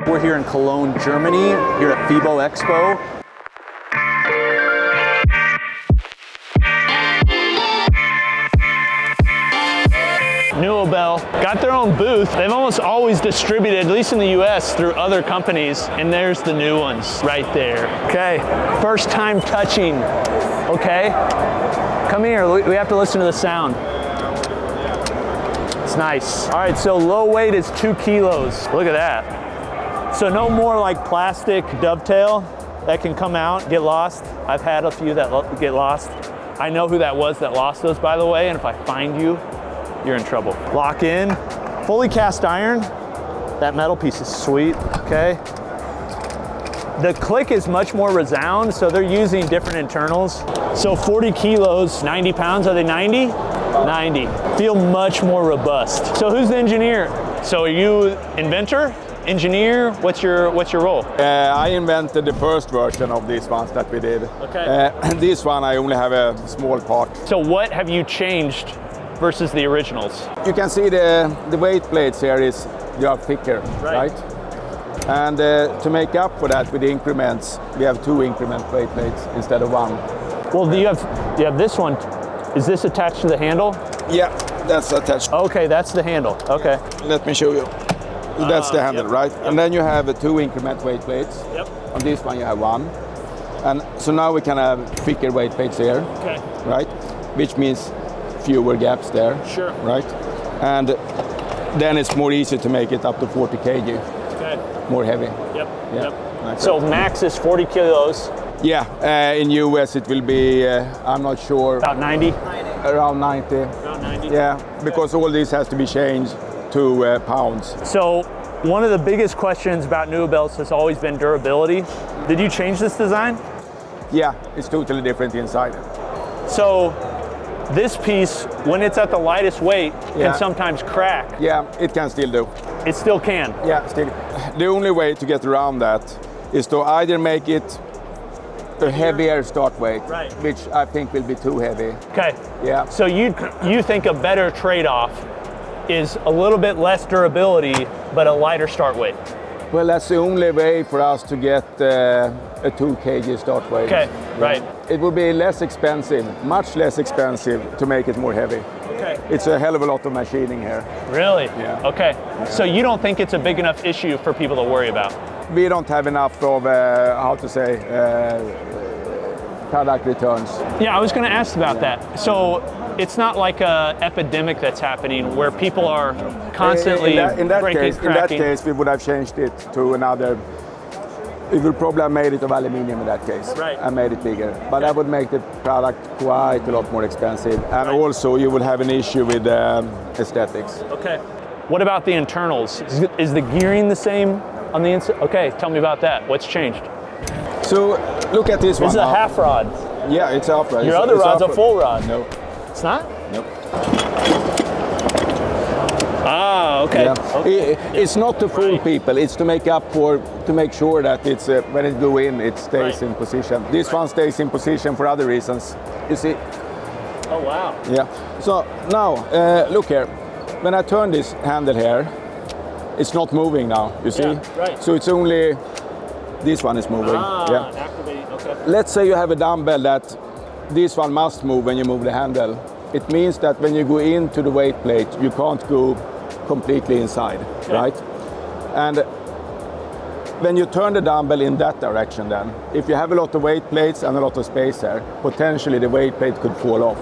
We're here in Cologne, Germany, here at FIBO Expo. Nüobell got their own booth. They've almost always distributed, at least in the US, through other companies. And there's the new ones right there. Okay, first time touching. Okay, come here, we have to listen to the sound. It's nice. All right, so low weight is 2 kilos. Look at that. So no more like plastic dovetail that can come out, get lost. I've had a few that get lost. I know who that was that lost those, by the way, and if I find you, you're in trouble. Lock in, fully cast iron. That metal piece is sweet, okay? The click is much more resound, so they're using different internals. So 40 kilos, 90 pounds, are they 90? 90. Feel much more robust. So who's the engineer? So are you inventor, engineer? What's your role? I invented the first version of these ones that we did. Okay. This one I only have a small part. So what have you changed versus the originals? You can see the weight plates here they are thicker, right? And to make up for that with the increments, we have 2 increment weight plates instead of 1. Well, you have this one. Is this attached to the handle? Yeah, that's attached. Okay, that's the handle. Okay. Let me show you. That's the handle, yep, right? Yep. And then you have 2 increment weight plates. Yep. On this one you have 1. And so now we can have thicker weight plates here, Okay. right? Which means fewer gaps there. Sure. Right? And then it's more easy to make it up to 40 kg. Okay. More heavy. Yep. Yeah. Yep. Like So that. max is 40 kilos. Yeah, in US it will be, I'm not sure, About 90. around 90. Around 90. Yeah, because all this has to be changed to pounds. So one of the biggest questions about Nüobells has always been durability. Did you change this design? Yeah, it's totally different inside. So this piece, when it's at the lightest weight, Yeah. can sometimes crack. Yeah, it can still do. It still can. Yeah, still. The only way to get around that is to either make it a heavier start weight, Right. which I think will be too heavy. Okay. Yeah. So you think a better trade-off is a little bit less durability, but a lighter start weight. Well, that's the only way for us to get a 2 kg start weight. Okay, right. It would be less expensive, much less expensive to make it more heavy. Okay. It's a hell of a lot of machining here. Really? Yeah. Okay. So you don't think it's a big enough issue for people to worry about? We don't have enough of, product returns. Yeah, I was going to ask about that. So it's not like a epidemic that's happening where people are constantly in that breaking, case, cracking. In that case, we would have changed it to another. We would probably have made it of aluminium in that case, Right. and made it bigger. But that would make the product quite a lot more expensive, and also you would have an issue with aesthetics. Okay. What about the internals? Is the gearing the same on the inside? Okay, tell me about that. What's changed? So look at this one. This is a now. half rod. Yeah, it's half rod. Your other rod's a full rod. No. It's not? Nope. Ah, okay. Yeah. Okay. It's not to fool people. It's to make up for, to make sure that it's when it go in, it stays in position. This one stays in position for other reasons. You see? Oh, wow. Yeah. So now look here. When I turn this handle here, it's not moving now. You see? Yeah, right. So it's only this one is moving. Ah, activating. Okay. Let's say you have a dumbbell that this one must move when you move the handle. It means that when you go into the weight plate, you can't go completely inside, right? And when you turn the dumbbell in that direction then, if you have a lot of weight plates and a lot of space there, potentially the weight plate could fall off.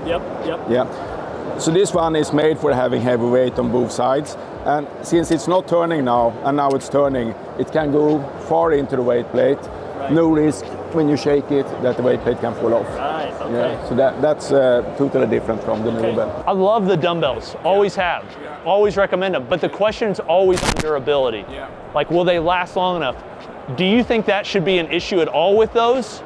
Yep. Yeah. So this one is made for having heavy weight on both sides. And since it's not turning now, and now it's turning, it can go far into the weight plate. Right. No risk when you shake it that the weight plate can fall off. Right, okay. Yeah, so that's totally different from the Nüobell. I love the dumbbells, always have, always recommend them, but the question's always on durability. Yeah. Like, will they last long enough? Do you think that should be an issue at all with those?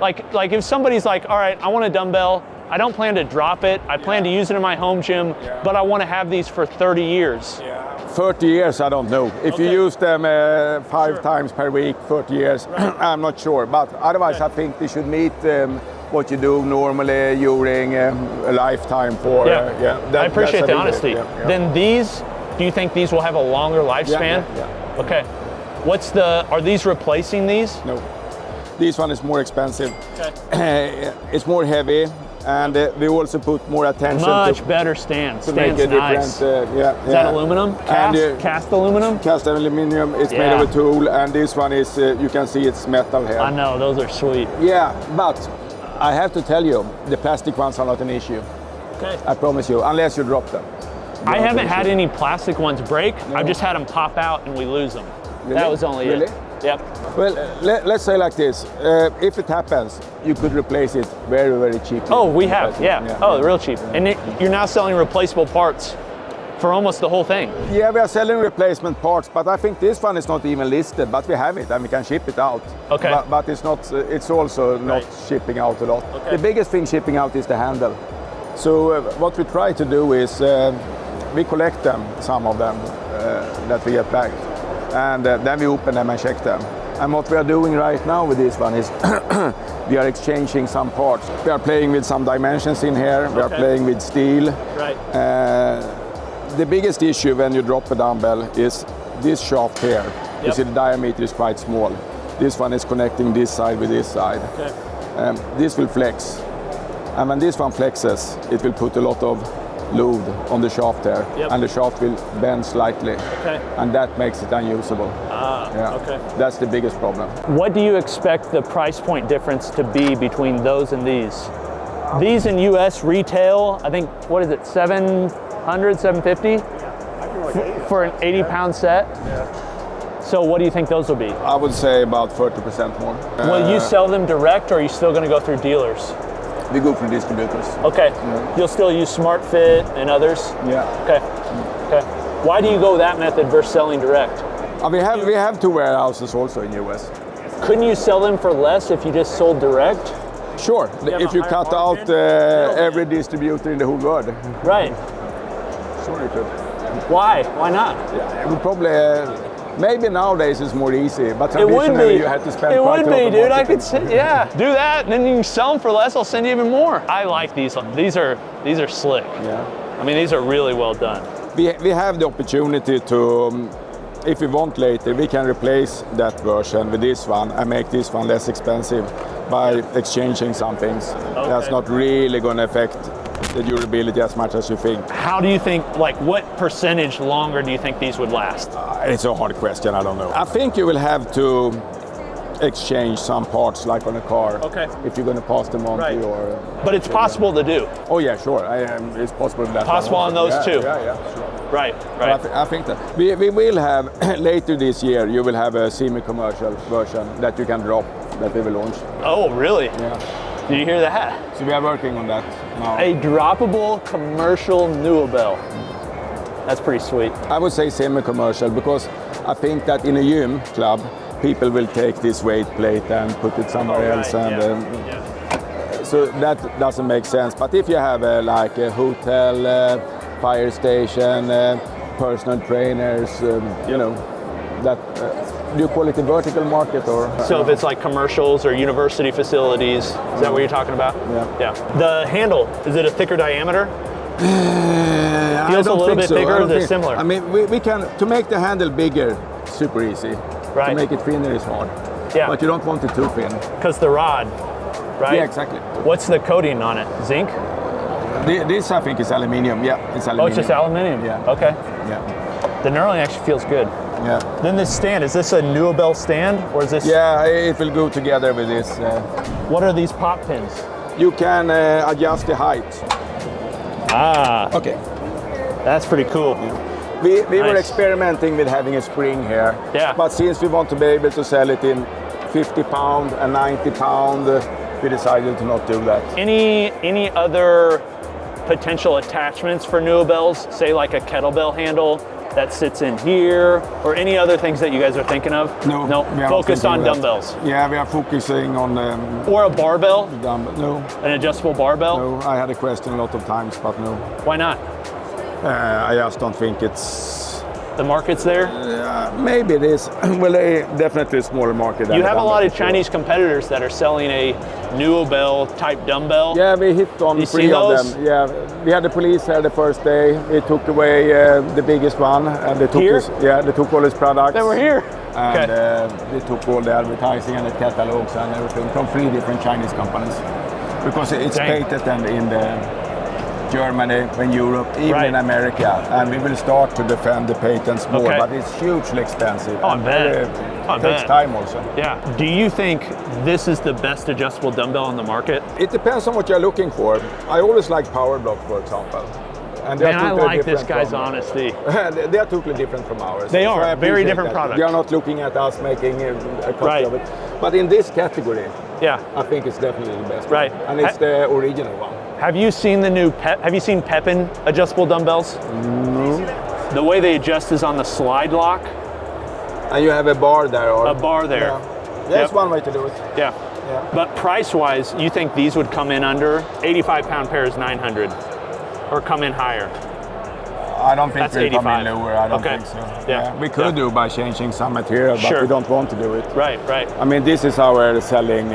Like if somebody's like, all right, I want a dumbbell, I don't plan to drop it, I plan to use it in my home gym, but I want to have these for 30 years. 30 years, I don't know. If you use them 5 times per week, 30 years, I'm not sure. But otherwise, I think they should meet what you do normally during a lifetime for. I appreciate the honesty. Then these, do you think these will have a longer lifespan? Yeah. Okay. Are these replacing these? No. This one is more expensive. Okay. It's more heavy, and we also put more attention Much better stand. to make Stand's a different. nice. Is that aluminum? Cast aluminum? Cast aluminum. It's made of a tool, and this one is. You can see it's metal here. I know, those are sweet. Yeah, but I have to tell you, the plastic ones are not an issue. Okay. I promise you, unless you drop them. I haven't had any plastic ones break. No. I've just had them pop out and we lose them. Really? That was only it. Yep. Well, let's say like this. If it happens, you could replace it very, very cheaply. Oh, we have, real cheap. And you're now selling replaceable parts for almost the whole thing. Yeah, we are selling replacement parts, but I think this one is not even listed, but we have it and we can ship it out. Okay. But it's not. It's also not shipping out a lot. Okay. The biggest thing shipping out is the handle. So what we try to do is we collect them, some of them that we get back. And then we open them and check them. And what we are doing right now with this one is we are exchanging some parts. We are playing with some dimensions in here. We are playing with steel. Right. The biggest issue when you drop a dumbbell is this shaft here. Yep. You see the diameter is quite small. This one is connecting this side with this side. Okay. This will flex. And when this one flexes, it will put a lot of load on the shaft there, and the shaft will bend slightly, and that makes it unusable. That's the biggest problem. What do you expect the price point difference to be between those and these? These in US retail, I think, what is it, 700, 750 for an 80-pound set? So what do you think those will be? I would say about 30% more. Will you sell them direct, or are you still going to go through dealers? We go through distributors. Okay. You'll still use Smart Fit and others? Yeah. Okay. Why do you go that method versus selling direct? We have 2 warehouses also in US. Couldn't you sell them for less if you just sold direct? Sure, if you cut out every distributor in the whole world. Right. Sure you could. Why? Why not? Yeah, it would probably. Maybe nowadays it's more easy, but traditionally you had to spend quite a lot of money. It would be, dude. I could say, do that, and then you can sell them for less. I'll send you even more. I like these. These are slick. Yeah. I mean, these are really well done. We have the opportunity to, if we want later, we can replace that version with this one and make this one less expensive by exchanging some things. That's not really going to affect the durability as much as you think. How do you think, what percentage longer do you think these would last? It's a hard question, I don't know. I think you will have to exchange some parts like on a car. If you're going to pass them on to your... But it's possible to do. Oh yeah, sure. It's possible that. Possible on those too. Yeah, sure. Right. I think that we will have later this year. You will have a semi-commercial version that you can drop that we will launch. Oh, really? Yeah. Did you hear that? So we are working on that now. A droppable commercial Nüobell. That's pretty sweet. I would say semi-commercial because I think that in a gym club, people will take this weight plate and put it somewhere else, and so that doesn't make sense. But if you have like a hotel, fire station, personal trainers, you know, that. Do you call it a vertical market or? So if it's like commercials or university facilities, is that what you're talking about? Yeah. The handle, is it a thicker diameter? Feels a little bit bigger or similar? I mean, we can, to make the handle bigger, super easy. Right. To make it thinner is hard. Yeah. But you don't want it too thin. Because the rod, right? Yeah, exactly. What's the coating on it? Zinc? This I think is aluminium. Yeah, it's aluminium. Oh, it's just aluminium? Yeah. Okay. Yeah. The knurling actually feels good. Yeah. Then this stand, is this a Nüobell stand or is this? Yeah, it will go together with this. What are these pop pins? You can adjust the height. Ah. Okay. That's pretty cool. Yeah. We were experimenting with having a spring here. Yeah. But since we want to be able to sell it in 50 pound and 90 pound, we decided to not do that. Any other potential attachments for Nüobells, say like a kettlebell handle that sits in here, or any other things that you guys are thinking of? No. Focused on dumbbells. Yeah, we are focusing on or a barbell? Dumbbell. No. An adjustable barbell? No, I had a question a lot of times, but no. Why not? I just don't think it's... The market's there? Maybe it is. Well, definitely a smaller market. You have a lot of Chinese competitors that are selling a Nüobell type dumbbell. Yeah, we hit on 3 of them. Yeah, we had the police here the first day. They took away the biggest one, and they took they took all his products. They were here. And Okay. they took all the advertising and the catalogs and everything from 3 different Chinese companies. Because it's Dang. patented in Germany, in Europe, even Right. in America. And we will start to defend the patents more, Okay. but it's hugely expensive. Oh, I and bet. it takes time also. Yeah. Do you think this is the best adjustable dumbbell on the market? It depends on what you're looking for. I always like Power Block, for example. And they're Man, I totally like this different guy's from- honesty. They are totally different from ours. They are, I very appreciate different that. product. They are not looking at us making a copy Right. of it. But in this category, Yeah. I think it's definitely the best Right. one. And it's the original one. Have you seen the new have you seen Pepin adjustable dumbbells? No. The way they adjust is on the slide lock. And you have a bar there. Or, A bar there. Yeah. That's Yep. one way to do it. Yeah. Yeah. But price-wise, you think these would come in under 85-pound pair is 900, or come in higher? I don't think That's we'll come 85. in lower. I don't Okay. think so. Yeah. We could Yeah. do by changing some material, but Sure. we don't want to do it. Right, right. I mean, this is our selling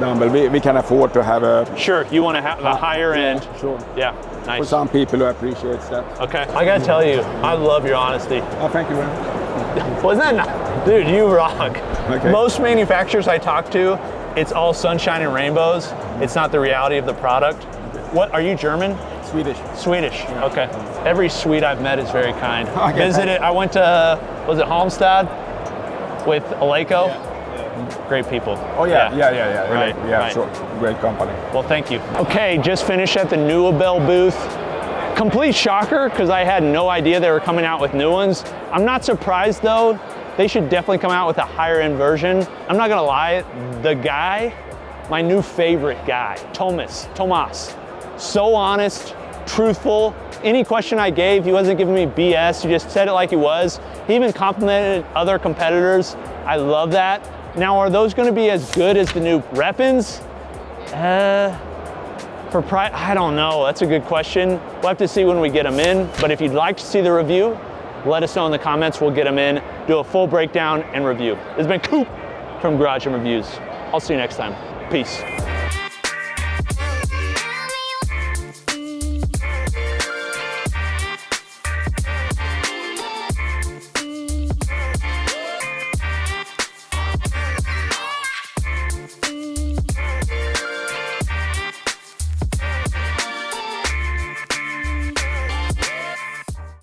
dumbbell. We can afford to have a Sure, you want to have a higher end. Sure. Yeah, For nice. some people who appreciates that. Okay. I gotta tell you, I love your honesty. Oh, thank you very much. Wasn't that nice? Dude, you rock. Okay. Most manufacturers I talk to, it's all sunshine and rainbows. It's not the reality of the product. What, are you German? Swedish. Swedish, okay. Every Swede I've met is very kind. Okay, Visited, I went to, was it Halmstad with Aleko? Great people. Oh yeah. Right, Yeah, right. sure. Great company. Well, thank you. Okay, just finished at the Nüobell booth. Complete shocker, because I had no idea they were coming out with new ones. I'm not surprised though. They should definitely come out with a higher end version. I'm not gonna lie, the guy, my new favorite guy, Tomas, so honest, truthful. Any question I gave, he wasn't giving me BS. He just said it like he was. He even complimented other competitors. I love that. Now, are those gonna be as good as the new Repins? For price, I don't know. That's a good question. We'll have to see when we get them in. But if you'd like to see the review, let us know in the comments. We'll get them in, do a full breakdown and review. This has been Coop from Garage and Reviews. I'll see you next time. Peace.